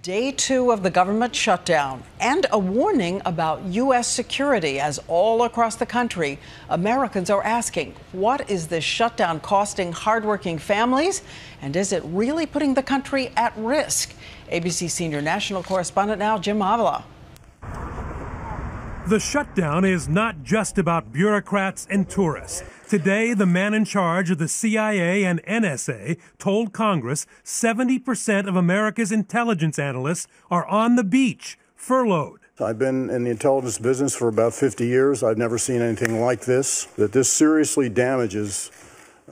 Day 2 of the government shutdown and a warning about U.S. security as all across the country, Americans are asking, what is this shutdown costing hardworking families? And is it really putting the country at risk? ABC senior national correspondent now, Jim Avila. The shutdown is not just about bureaucrats and tourists. Today, the man in charge of the CIA and NSA told Congress 70% of America's intelligence analysts are on the beach, furloughed. I've been in the intelligence business for about 50 years. I've never seen anything like this, that this seriously damages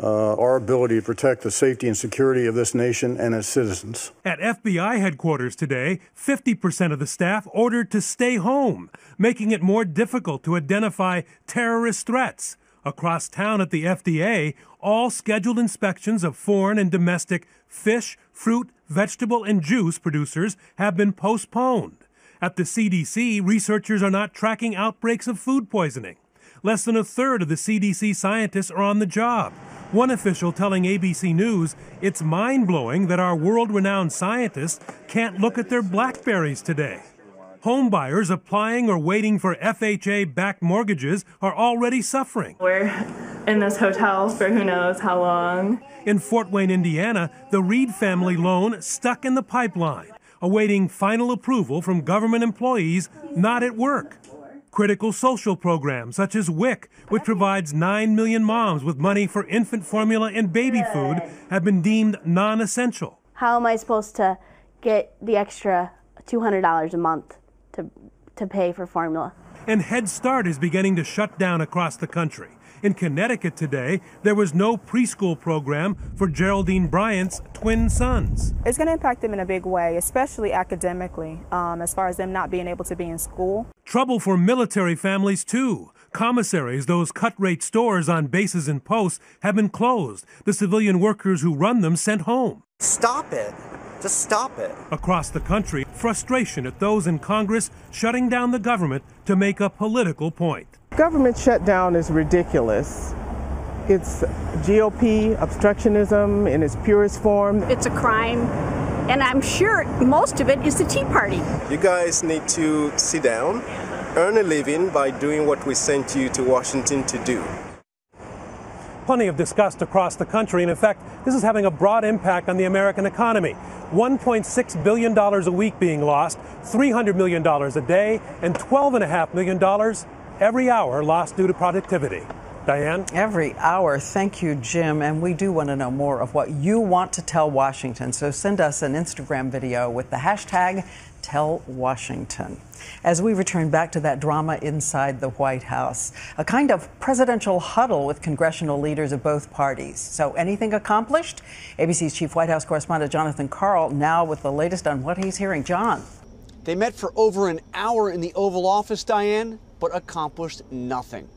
our ability to protect the safety and security of this nation and its citizens. At FBI headquarters today, 50% of the staff ordered to stay home, making it more difficult to identify terrorist threats. Across town at the FDA, all scheduled inspections of foreign and domestic fish, fruit, vegetable, and juice producers have been postponed. At the CDC, researchers are not tracking outbreaks of food poisoning. Less than a third of the CDC scientists are on the job. One official telling ABC News it's mind-blowing that our world-renowned scientists can't look at their BlackBerries today. Home buyers applying or waiting for FHA-backed mortgages are already suffering. We're in this hotel for who knows how long. In Fort Wayne, Indiana, the Reed family loan stuck in the pipeline, awaiting final approval from government employees not at work. Critical social programs such as WIC, which provides 9 million moms with money for infant formula and baby food, have been deemed non-essential. How am I supposed to get the extra $200 a month to pay for formula? And Head Start is beginning to shut down across the country. In Connecticut today, there was no preschool program for Geraldine Bryant's twin sons. It's going to impact them in a big way, especially academically, as far as them not being able to be in school. Trouble for military families, too. Commissaries, those cut-rate stores on bases and posts, have been closed. The civilian workers who run them sent home. Stop it. Just stop it. Across the country, frustration at those in Congress shutting down the government to make a political point. Government shutdown is ridiculous. It's GOP obstructionism in its purest form. It's a crime, and I'm sure most of it is the Tea Party. You guys need to sit down, earn a living by doing what we sent you to Washington to do. Plenty of disgust across the country, and in fact, this is having a broad impact on the American economy. $1.6 billion a week being lost, $300 million a day, and $12.5 million every hour lost due to productivity. Diane? Every hour. Thank you, Jim. And we do want to know more of what you want to tell Washington. So send us an Instagram video with the hashtag #TellWashington. As we return back to that drama inside the White House, a kind of presidential huddle with congressional leaders of both parties. So anything accomplished? ABC's chief White House correspondent Jonathan Karl now with the latest on what he's hearing. John. They met for over an hour in the Oval Office, Diane, but accomplished nothing.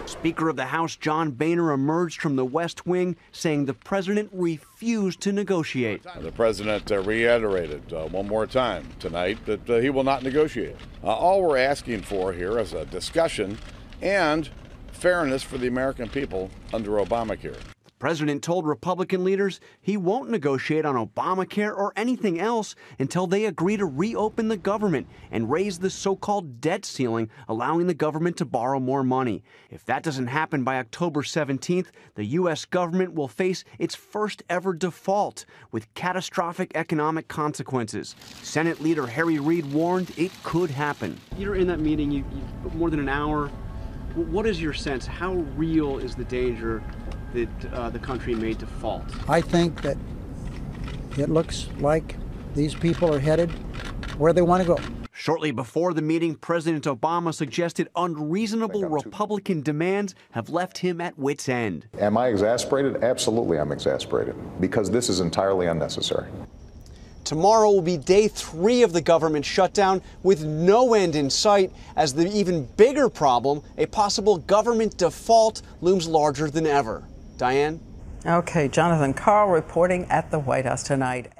Speaker of the House John Boehner emerged from the West Wing saying the president refused to negotiate. The president reiterated one more time tonight that he will not negotiate. All we're asking for here is a discussion and fairness for the American people under Obamacare. The president told Republican leaders he won't negotiate on Obamacare or anything else until they agree to reopen the government and raise the so-called debt ceiling, allowing the government to borrow more money. If that doesn't happen by October 17th, the U.S. government will face its first ever default with catastrophic economic consequences. Senate Leader Harry Reid warned it could happen. You're in that meeting, you more than an hour. What is your sense? How real is the danger that the country may default? I think that it looks like these people are headed where they want to go. Shortly before the meeting, President Obama suggested unreasonable Republican demands have left him at wit's end. Am I exasperated? Absolutely, I'm exasperated because this is entirely unnecessary. Tomorrow will be day 3 of the government shutdown with no end in sight as the even bigger problem, a possible government default, looms larger than ever. Diane? Okay, Jonathan Karl reporting at the White House tonight.